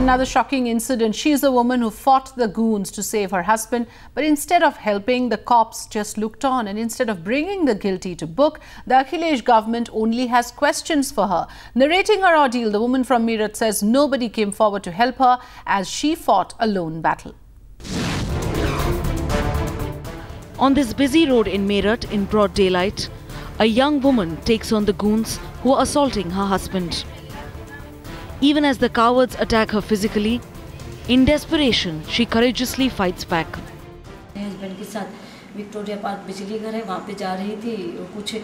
Another shocking incident. She's a woman who fought the goons to save her husband, but instead of helping, the cops just looked on, and instead of bringing the guilty to book, the Akhilesh government only has questions for her. Narrating her ordeal, the woman from Meerut says nobody came forward to help her as she fought a lone battle. On this busy road in Meerut in broad daylight, a young woman takes on the goons who are assaulting her husband. Even as the cowards attack her physically, in desperation, she courageously fights back. Husband के साथ Victoria park बिजली घर है, वहाँ पे जा रही थी। कुछ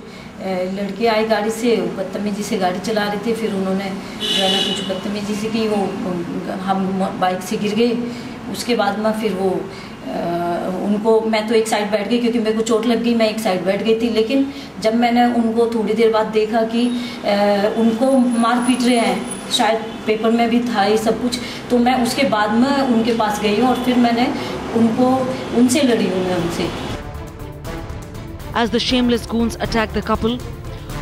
लड़के आए गाड़ी से, बदतमीजी से गाड़ी चला रहे थे। फिर उन्होंने जो है ना कुछ बदतमीजी से की, वो हम बाइक से गिर गए। उसके बाद में फिर वो उनको, मैं तो एक साइड बैठ गई क्योंकि मेरे को चोट लग गई, मैं एक साइड बैठ गई थी। लेकिन जब मैंने उनको थोड़ी देर बाद देखा कि उनको मार पीट रहे हैं, शायद पेपर में भी था ये सब कुछ, तो मैं उसके बाद में उनके पास गई हूँ और फिर मैंने उनसे लड़ी हूँ मैं उनसे। As the shameless goons attacked the couple,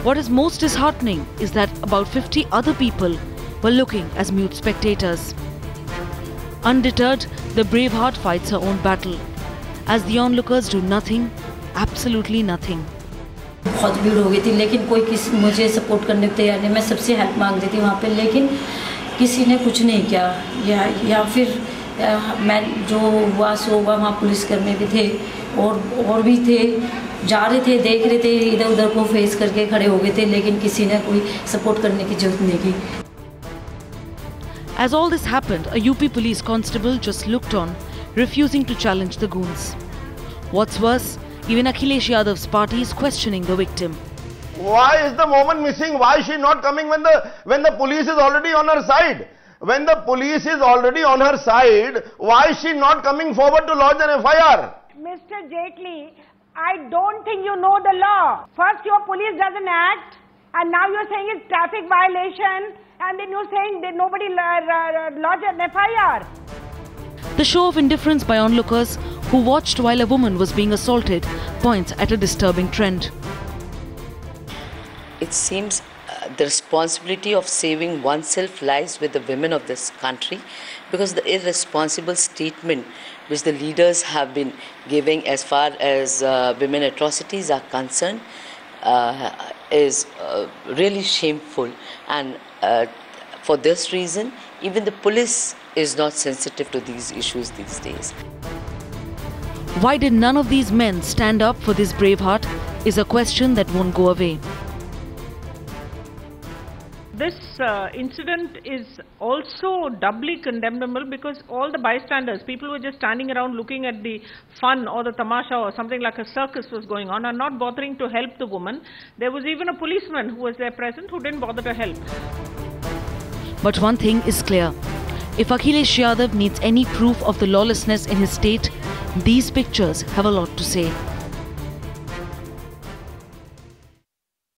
what is most disheartening is that about 50 other people were looking as mute spectators. Undeterred, the brave heart fights her own battle, as the onlookers do nothing, absolutely nothing. बहुत भीड़ हो गई थी, लेकिन कोई किसी मुझे support करने को तैयार नहीं। मैं सबसे हेल्प मांग रही थी वहाँ पे, लेकिन किसी ने कुछ नहीं किया। या फिर मैं जो हुआ सो हुआ। वहाँ पुलिसकर्मी भी थे और भी थे, जा रहे थे, देख रहे थे, इधर उधर को फेस करके खड़े हो गए थे, लेकिन किसी ने कोई सपोर्ट करने की जरूरत नहीं की। As all this happened, a UP police constable just looked on, refusing to challenge the goons. What's worse, even Akhilesh Yadav's party is questioning the victim. Why is the woman missing? Why is she not coming when the police is already on her side? When the police is already on her side, why is she not coming forward to lodge an FIR? Mr. Jaitley, I don't think you know the law. First your police doesn't act, and now you're saying it's traffic violation, and then you're saying that nobody lodged an FIR. The show of indifference by onlookers who watched while a woman was being assaulted points at a disturbing trend. It seems the responsibility of saving oneself lies with the women of this country, because the irresponsible statement which the leaders have been giving as far as women atrocities are concerned is really shameful, and for this reason even the police is not sensitive to these issues these days. Why did none of these men stand up for this brave heart is a question that won't go away. This incident is also doubly condemnable because all the bystanders, people who were just standing around looking at the fun or the tamasha or something like a circus was going on, are not bothering to help the woman. There was even a policeman who was there present who didn't bother to help. But one thing is clear. If Akhilesh Yadav needs any proof of the lawlessness in his state, these pictures have a lot to say.